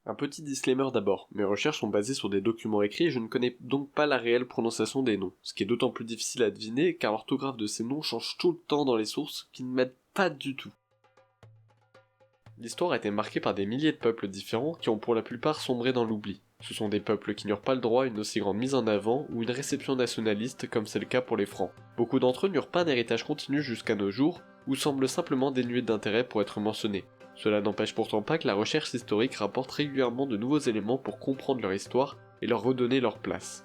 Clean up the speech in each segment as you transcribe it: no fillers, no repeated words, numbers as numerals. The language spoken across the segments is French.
Un petit disclaimer d'abord, mes recherches sont basées sur des documents écrits et je ne connais donc pas la réelle prononciation des noms, ce qui est d'autant plus difficile à deviner car l'orthographe de ces noms change tout le temps dans les sources qui ne m'aident pas du tout. L'histoire a été marquée par des milliers de peuples différents qui ont pour la plupart sombré dans l'oubli. Ce sont des peuples qui n'eurent pas le droit à une aussi grande mise en avant ou une réception nationaliste comme c'est le cas pour les Francs. Beaucoup d'entre eux n'eurent pas un héritage continu jusqu'à nos jours ou semblent simplement dénués d'intérêt pour être mentionnés. Cela n'empêche pourtant pas que la recherche historique rapporte régulièrement de nouveaux éléments pour comprendre leur histoire et leur redonner leur place.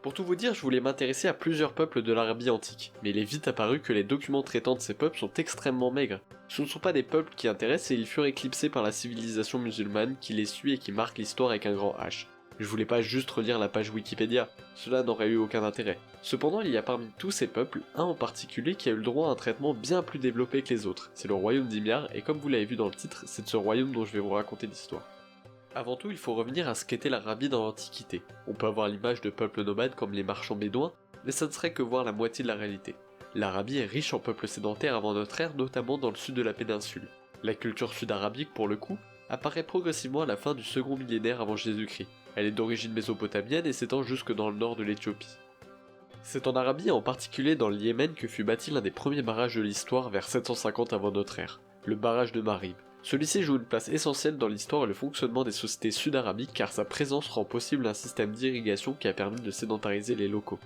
Pour tout vous dire, je voulais m'intéresser à plusieurs peuples de l'Arabie antique, mais il est vite apparu que les documents traitant de ces peuples sont extrêmement maigres. Ce ne sont pas des peuples qui intéressent et ils furent éclipsés par la civilisation musulmane qui les suit et qui marque l'histoire avec un grand H. Je voulais pas juste relire la page Wikipédia, cela n'aurait eu aucun intérêt. Cependant, il y a parmi tous ces peuples un en particulier qui a eu le droit à un traitement bien plus développé que les autres. C'est le royaume d'Himyar et comme vous l'avez vu dans le titre, c'est de ce royaume dont je vais vous raconter l'histoire. Avant tout, il faut revenir à ce qu'était l'Arabie dans l'Antiquité. On peut avoir l'image de peuples nomades comme les marchands bédouins, mais ça ne serait que voir la moitié de la réalité. L'Arabie est riche en peuples sédentaires avant notre ère, notamment dans le sud de la péninsule. La culture sud-arabique, pour le coup, apparaît progressivement à la fin du second millénaire avant Jésus-Christ. Elle est d'origine mésopotamienne et s'étend jusque dans le nord de l'Éthiopie. C'est en Arabie, en particulier dans le Yémen, que fut bâti l'un des premiers barrages de l'histoire vers 750 avant notre ère, le barrage de Marib. Celui-ci joue une place essentielle dans l'histoire et le fonctionnement des sociétés sud-arabiques car sa présence rend possible un système d'irrigation qui a permis de sédentariser les locaux.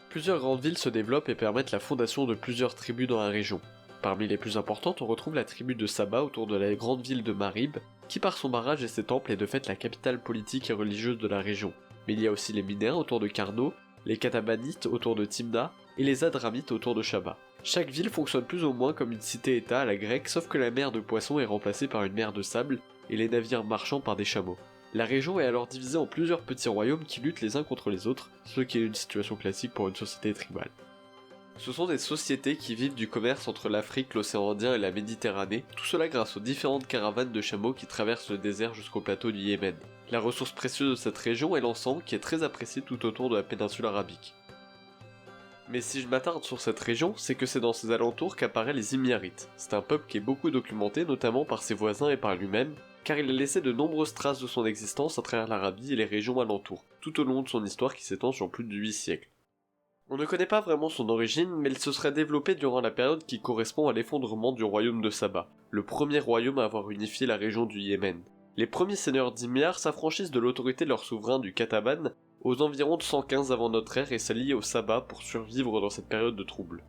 Plusieurs grandes villes se développent et permettent la fondation de plusieurs tribus dans la région. Parmi les plus importantes, on retrouve la tribu de Saba autour de la grande ville de Marib, qui par son barrage et ses temples est de fait la capitale politique et religieuse de la région. Mais il y a aussi les Minéens autour de Karno, les Katabanites autour de Timna et les Adramites autour de Shaba. Chaque ville fonctionne plus ou moins comme une cité-état à la grecque, sauf que la mer de poissons est remplacée par une mer de sable et les navires marchands par des chameaux. La région est alors divisée en plusieurs petits royaumes qui luttent les uns contre les autres, ce qui est une situation classique pour une société tribale. Ce sont des sociétés qui vivent du commerce entre l'Afrique, l'océan Indien et la Méditerranée, tout cela grâce aux différentes caravanes de chameaux qui traversent le désert jusqu'au plateau du Yémen. La ressource précieuse de cette région est l'encens qui est très apprécié tout autour de la péninsule arabique. Mais si je m'attarde sur cette région, c'est que c'est dans ses alentours qu'apparaissent les Himyarites. C'est un peuple qui est beaucoup documenté, notamment par ses voisins et par lui-même, car il a laissé de nombreuses traces de son existence à travers l'Arabie et les régions alentours, tout au long de son histoire qui s'étend sur plus de 8 siècles. On ne connaît pas vraiment son origine, mais il se serait développé durant la période qui correspond à l'effondrement du royaume de Saba, le premier royaume à avoir unifié la région du Yémen. Les premiers seigneurs d'Himyar s'affranchissent de l'autorité de leur souverain du Kataban aux environs de 115 avant notre ère et s'allient au Saba pour survivre dans cette période de troubles.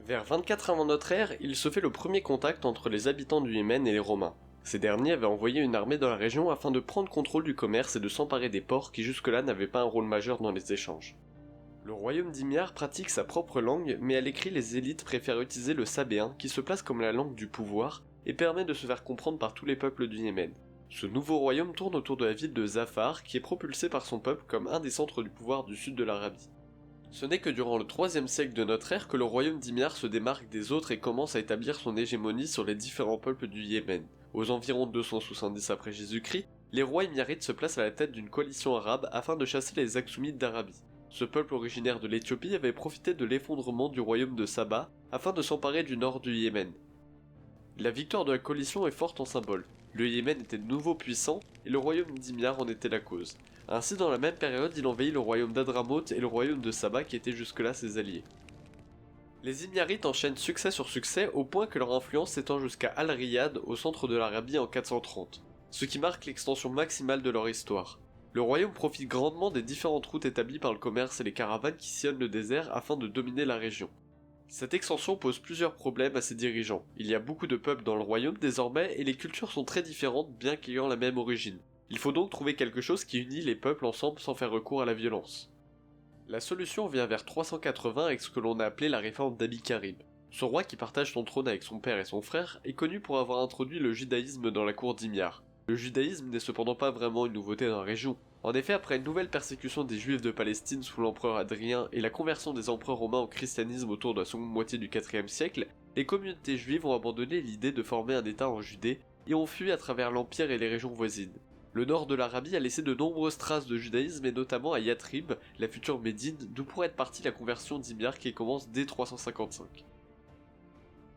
Vers 24 avant notre ère, il se fait le premier contact entre les habitants du Yémen et les Romains. Ces derniers avaient envoyé une armée dans la région afin de prendre contrôle du commerce et de s'emparer des ports qui jusque-là n'avaient pas un rôle majeur dans les échanges. Le royaume d'Himyar pratique sa propre langue, mais à l'écrit les élites préfèrent utiliser le sabéen qui se place comme la langue du pouvoir et permet de se faire comprendre par tous les peuples du Yémen. Ce nouveau royaume tourne autour de la ville de Zafar qui est propulsée par son peuple comme un des centres du pouvoir du sud de l'Arabie. Ce n'est que durant le 3e siècle de notre ère que le royaume d'Himyar se démarque des autres et commence à établir son hégémonie sur les différents peuples du Yémen. Aux environs de 270 après Jésus-Christ, les rois himyarites se placent à la tête d'une coalition arabe afin de chasser les Aksumites d'Arabie. Ce peuple originaire de l'Éthiopie avait profité de l'effondrement du royaume de Saba afin de s'emparer du nord du Yémen. La victoire de la coalition est forte en symbole. Le Yémen était de nouveau puissant et le royaume d'Himyar en était la cause. Ainsi, dans la même période, il envahit le royaume d'Adramaut et le royaume de Saba qui étaient jusque-là ses alliés. Les Himyarites enchaînent succès sur succès au point que leur influence s'étend jusqu'à Al-Riyad au centre de l'Arabie en 430, ce qui marque l'extension maximale de leur histoire. Le royaume profite grandement des différentes routes établies par le commerce et les caravanes qui sillonnent le désert afin de dominer la région. Cette extension pose plusieurs problèmes à ses dirigeants. Il y a beaucoup de peuples dans le royaume désormais et les cultures sont très différentes bien qu'ayant la même origine. Il faut donc trouver quelque chose qui unit les peuples ensemble sans faire recours à la violence. La solution vient vers 380 avec ce que l'on a appelé la réforme d'Abi-Karib. Ce roi qui partage son trône avec son père et son frère est connu pour avoir introduit le judaïsme dans la cour d'Himyar. Le judaïsme n'est cependant pas vraiment une nouveauté dans la région. En effet, après une nouvelle persécution des juifs de Palestine sous l'empereur Adrien et la conversion des empereurs romains au christianisme autour de la seconde moitié du IVe siècle, les communautés juives ont abandonné l'idée de former un état en Judée et ont fui à travers l'empire et les régions voisines. Le nord de l'Arabie a laissé de nombreuses traces de judaïsme et notamment à Yathrib, la future Médine, d'où pourrait être partie la conversion d'Himyar qui commence dès 355.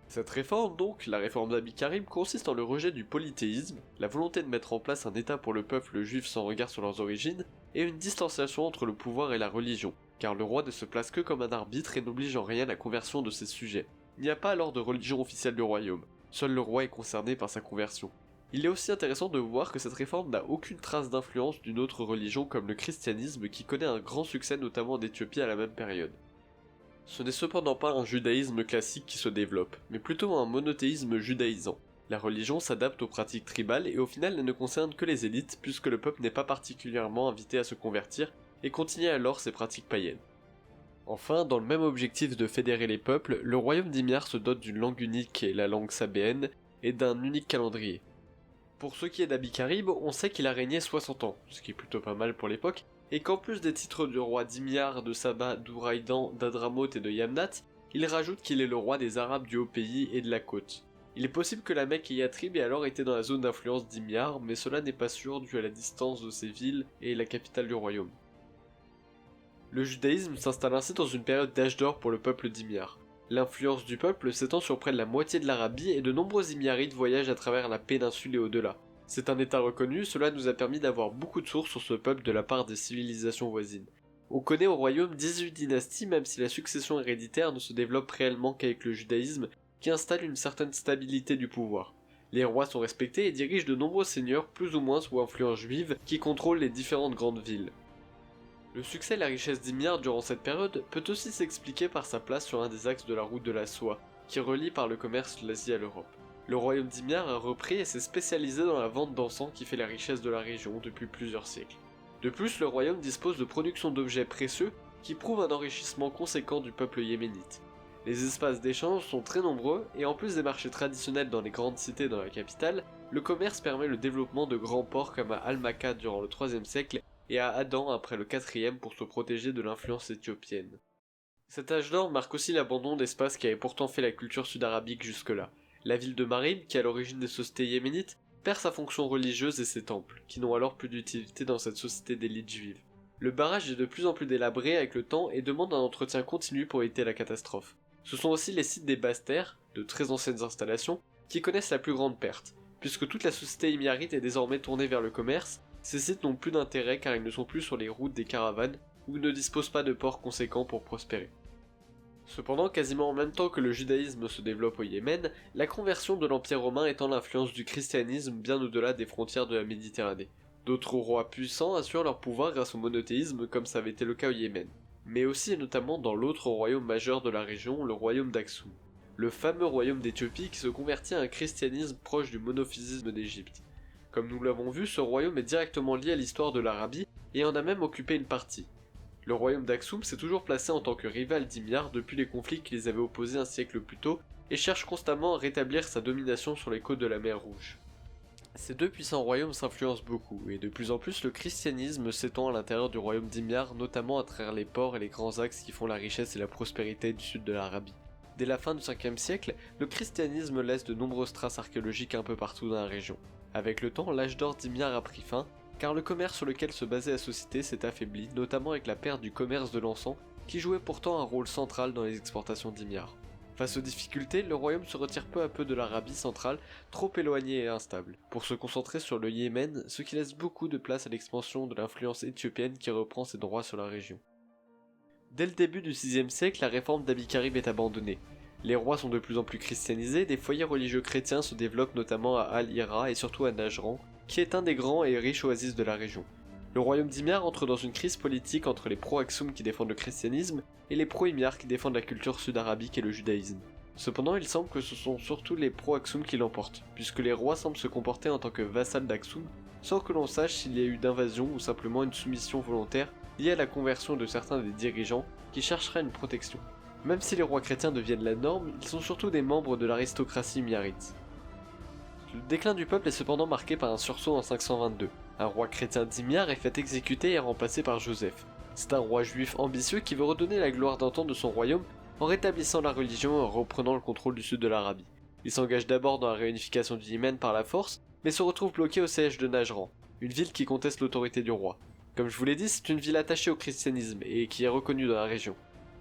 Cette réforme donc, la réforme d'Abi-Karim, consiste en le rejet du polythéisme, la volonté de mettre en place un état pour le peuple juif sans regard sur leurs origines, et une distanciation entre le pouvoir et la religion, car le roi ne se place que comme un arbitre et n'oblige en rien la conversion de ses sujets. Il n'y a pas alors de religion officielle du royaume, seul le roi est concerné par sa conversion. Il est aussi intéressant de voir que cette réforme n'a aucune trace d'influence d'une autre religion comme le christianisme qui connaît un grand succès notamment en Éthiopie à la même période. Ce n'est cependant pas un judaïsme classique qui se développe, mais plutôt un monothéisme judaïsant. La religion s'adapte aux pratiques tribales et au final elle ne concerne que les élites puisque le peuple n'est pas particulièrement invité à se convertir et continue alors ses pratiques païennes. Enfin, dans le même objectif de fédérer les peuples, le royaume d'Himyar se dote d'une langue unique qui est la langue sabéenne et d'un unique calendrier. Pour ce qui est d'Abi-Karib, on sait qu'il a régné 60 ans, ce qui est plutôt pas mal pour l'époque, et qu'en plus des titres de roi d'Himyar, de Saba, d'Ouraïdan, d'Adramaut et de Yamnat, il rajoute qu'il est le roi des Arabes du Haut-Pays et de la côte. Il est possible que la Mecque et Yatrib aient alors été dans la zone d'influence d'Himyar, mais cela n'est pas sûr dû à la distance de ces villes et la capitale du royaume. Le judaïsme s'installe ainsi dans une période d'âge d'or pour le peuple d'Himyar. L'influence du peuple s'étend sur près de la moitié de l'Arabie et de nombreux Himyarites voyagent à travers la péninsule et au-delà. C'est un état reconnu, cela nous a permis d'avoir beaucoup de sources sur ce peuple de la part des civilisations voisines. On connaît au royaume 18 dynasties même si la succession héréditaire ne se développe réellement qu'avec le judaïsme qui installe une certaine stabilité du pouvoir. Les rois sont respectés et dirigent de nombreux seigneurs plus ou moins sous influence juive qui contrôlent les différentes grandes villes. Le succès et la richesse d'Himyar durant cette période peut aussi s'expliquer par sa place sur un des axes de la route de la soie, qui relie par le commerce l'Asie à l'Europe. Le royaume d'Himyar a repris et s'est spécialisé dans la vente d'encens qui fait la richesse de la région depuis plusieurs siècles. De plus, le royaume dispose de production d'objets précieux qui prouvent un enrichissement conséquent du peuple yéménite. Les espaces d'échange sont très nombreux et en plus des marchés traditionnels dans les grandes cités dans la capitale, le commerce permet le développement de grands ports comme à Al-Makka durant le 3e siècle et à Adan après le 4e pour se protéger de l'influence éthiopienne. Cet âge d'or marque aussi l'abandon d'espaces qui avaient pourtant fait la culture sud-arabique jusque-là. La ville de Marib, qui est à l'origine des sociétés yéménites, perd sa fonction religieuse et ses temples, qui n'ont alors plus d'utilité dans cette société d'élite juive. Le barrage est de plus en plus délabré avec le temps et demande un entretien continu pour éviter la catastrophe. Ce sont aussi les sites des basses terres, de très anciennes installations, qui connaissent la plus grande perte. Puisque toute la société himyarite est désormais tournée vers le commerce, ces sites n'ont plus d'intérêt car ils ne sont plus sur les routes des caravanes ou ne disposent pas de ports conséquents pour prospérer. Cependant, quasiment en même temps que le judaïsme se développe au Yémen, la conversion de l'Empire romain étend l'influence du christianisme bien au-delà des frontières de la Méditerranée. D'autres rois puissants assurent leur pouvoir grâce au monothéisme comme ça avait été le cas au Yémen, mais aussi et notamment dans l'autre royaume majeur de la région, le royaume d'Aksum, le fameux royaume d'Éthiopie qui se convertit à un christianisme proche du monophysisme d'Égypte. Comme nous l'avons vu, ce royaume est directement lié à l'histoire de l'Arabie et en a même occupé une partie. Le royaume d'Aksum s'est toujours placé en tant que rival d'Himyar depuis les conflits qui les avaient opposés un siècle plus tôt et cherche constamment à rétablir sa domination sur les côtes de la mer Rouge. Ces deux puissants royaumes s'influencent beaucoup, et de plus en plus le christianisme s'étend à l'intérieur du royaume d'Himyar, notamment à travers les ports et les grands axes qui font la richesse et la prospérité du sud de l'Arabie. Dès la fin du 5e siècle, le christianisme laisse de nombreuses traces archéologiques un peu partout dans la région. Avec le temps, l'âge d'or d'Himyar a pris fin, car le commerce sur lequel se basait la société s'est affaibli, notamment avec la perte du commerce de l'encens, qui jouait pourtant un rôle central dans les exportations d'Himyar. Face aux difficultés, le royaume se retire peu à peu de l'Arabie centrale, trop éloignée et instable, pour se concentrer sur le Yémen, ce qui laisse beaucoup de place à l'expansion de l'influence éthiopienne qui reprend ses droits sur la région. Dès le début du 6e siècle, la réforme d'Abi-Karib est abandonnée. Les rois sont de plus en plus christianisés, des foyers religieux chrétiens se développent notamment à Al-Hira et surtout à Najran, qui est un des grands et riches oasis de la région. Le royaume d'Himyar entre dans une crise politique entre les pro-Aksum qui défendent le christianisme et les pro-Himyar qui défendent la culture sud-arabique et le judaïsme. Cependant, il semble que ce sont surtout les pro-Aksum qui l'emportent, puisque les rois semblent se comporter en tant que vassals d'Aksum, sans que l'on sache s'il y a eu d'invasion ou simplement une soumission volontaire liée à la conversion de certains des dirigeants qui chercheraient une protection. Même si les rois chrétiens deviennent la norme, ils sont surtout des membres de l'aristocratie himyarite. Le déclin du peuple est cependant marqué par un sursaut en 522. Un roi chrétien d'Himyar est fait exécuter et est remplacé par Joseph. C'est un roi juif ambitieux qui veut redonner la gloire d'antan de son royaume en rétablissant la religion et en reprenant le contrôle du sud de l'Arabie. Il s'engage d'abord dans la réunification du Yémen par la force, mais se retrouve bloqué au siège de Najran, une ville qui conteste l'autorité du roi. Comme je vous l'ai dit, c'est une ville attachée au christianisme et qui est reconnue dans la région.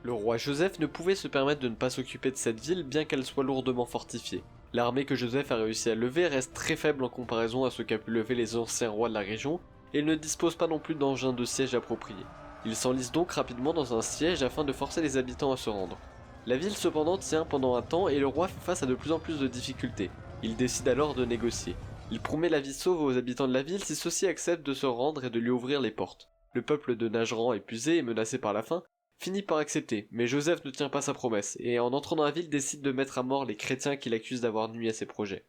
Le roi Joseph ne pouvait se permettre de ne pas s'occuper de cette ville bien qu'elle soit lourdement fortifiée. L'armée que Joseph a réussi à lever reste très faible en comparaison à ce qu'a pu lever les anciens rois de la région, et il ne dispose pas non plus d'engins de siège appropriés. Il s'enlise donc rapidement dans un siège afin de forcer les habitants à se rendre. La ville cependant tient pendant un temps et le roi fait face à de plus en plus de difficultés. Il décide alors de négocier. Il promet la vie sauve aux habitants de la ville si ceux-ci acceptent de se rendre et de lui ouvrir les portes. Le peuple de Najran, épuisé et menacé par la faim, finit par accepter, mais Joseph ne tient pas sa promesse, et en entrant dans la ville décide de mettre à mort les chrétiens qu'il accuse d'avoir nui à ses projets.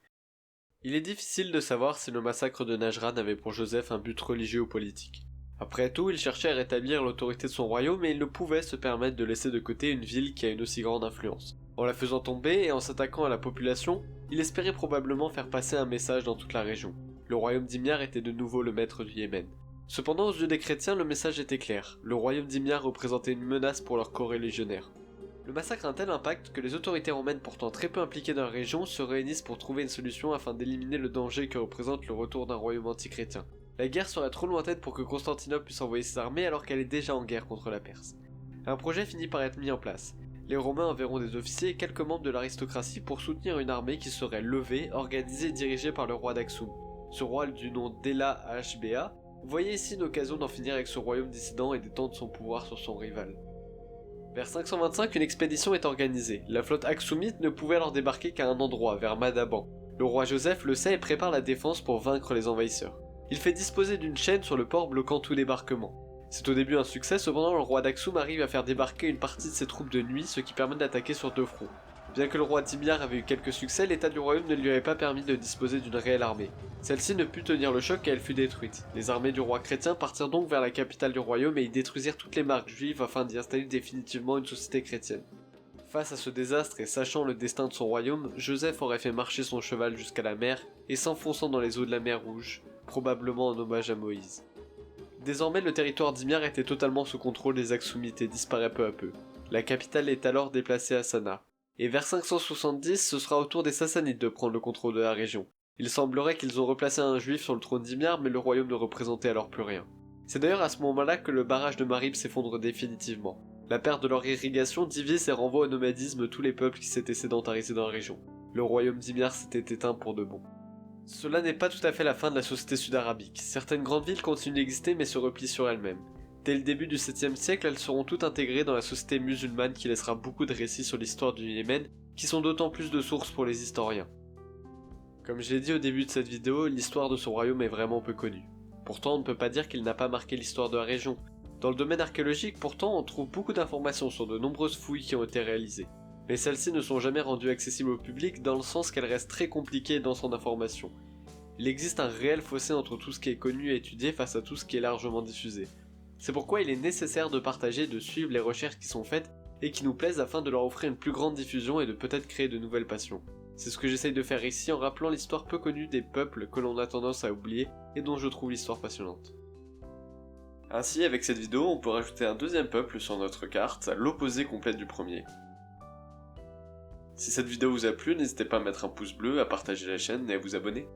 Il est difficile de savoir si le massacre de Najran avait pour Joseph un but religieux ou politique. Après tout, il cherchait à rétablir l'autorité de son royaume et il ne pouvait se permettre de laisser de côté une ville qui a une aussi grande influence. En la faisant tomber et en s'attaquant à la population, il espérait probablement faire passer un message dans toute la région. Le royaume d'Himyar était de nouveau le maître du Yémen. Cependant, aux yeux des chrétiens, le message était clair. Le royaume d'Himyar représentait une menace pour leurs coreligionnaires. Le massacre a un tel impact que les autorités romaines pourtant très peu impliquées dans la région se réunissent pour trouver une solution afin d'éliminer le danger que représente le retour d'un royaume anti-chrétien. La guerre serait trop lointaine pour que Constantinople puisse envoyer ses armées alors qu'elle est déjà en guerre contre la Perse. Un projet finit par être mis en place. Les Romains enverront des officiers et quelques membres de l'aristocratie pour soutenir une armée qui serait levée, organisée et dirigée par le roi d'Aksum. Ce roi du nom d'Ela HBA voyait ici une occasion d'en finir avec ce royaume dissident et d'étendre son pouvoir sur son rival. Vers 525, une expédition est organisée. La flotte aksumite ne pouvait alors débarquer qu'à un endroit, vers Madaban. Le roi Joseph le sait et prépare la défense pour vaincre les envahisseurs. Il fait disposer d'une chaîne sur le port bloquant tout débarquement. C'est au début un succès, cependant le roi d'Aksum arrive à faire débarquer une partie de ses troupes de nuit, ce qui permet d'attaquer sur deux fronts. Bien que le roi d'Himyar avait eu quelques succès, l'état du royaume ne lui avait pas permis de disposer d'une réelle armée. Celle-ci ne put tenir le choc et elle fut détruite. Les armées du roi chrétien partirent donc vers la capitale du royaume et y détruisirent toutes les marques juives afin d'y installer définitivement une société chrétienne. Face à ce désastre et sachant le destin de son royaume, Joseph aurait fait marcher son cheval jusqu'à la mer et s'enfonçant dans les eaux de la mer Rouge, probablement en hommage à Moïse. Désormais le territoire d'Himyar était totalement sous contrôle des Aksumites et disparaît peu à peu. La capitale est alors déplacée à Sanaa. Et vers 570, ce sera au tour des Sassanides de prendre le contrôle de la région. Il semblerait qu'ils ont replacé un juif sur le trône d'Himyar, mais le royaume ne représentait alors plus rien. C'est d'ailleurs à ce moment-là que le barrage de Marib s'effondre définitivement. La perte de leur irrigation divise et renvoie au nomadisme tous les peuples qui s'étaient sédentarisés dans la région. Le royaume d'Himyar s'était éteint pour de bon. Cela n'est pas tout à fait la fin de la société sud-arabique. Certaines grandes villes continuent d'exister mais se replient sur elles-mêmes. Dès le début du 7e siècle, elles seront toutes intégrées dans la société musulmane qui laissera beaucoup de récits sur l'histoire du Yémen, qui sont d'autant plus de sources pour les historiens. Comme je l'ai dit au début de cette vidéo, l'histoire de ce royaume est vraiment peu connue. Pourtant, on ne peut pas dire qu'il n'a pas marqué l'histoire de la région. Dans le domaine archéologique, pourtant, on trouve beaucoup d'informations sur de nombreuses fouilles qui ont été réalisées. Mais celles-ci ne sont jamais rendues accessibles au public dans le sens qu'elles restent très compliquées dans son information. Il existe un réel fossé entre tout ce qui est connu et étudié face à tout ce qui est largement diffusé. C'est pourquoi il est nécessaire de partager et de suivre les recherches qui sont faites et qui nous plaisent afin de leur offrir une plus grande diffusion et de peut-être créer de nouvelles passions. C'est ce que j'essaye de faire ici en rappelant l'histoire peu connue des peuples que l'on a tendance à oublier et dont je trouve l'histoire passionnante. Ainsi, avec cette vidéo, on peut rajouter un deuxième peuple sur notre carte, à l'opposé complète du premier. Si cette vidéo vous a plu, n'hésitez pas à mettre un pouce bleu, à partager la chaîne et à vous abonner.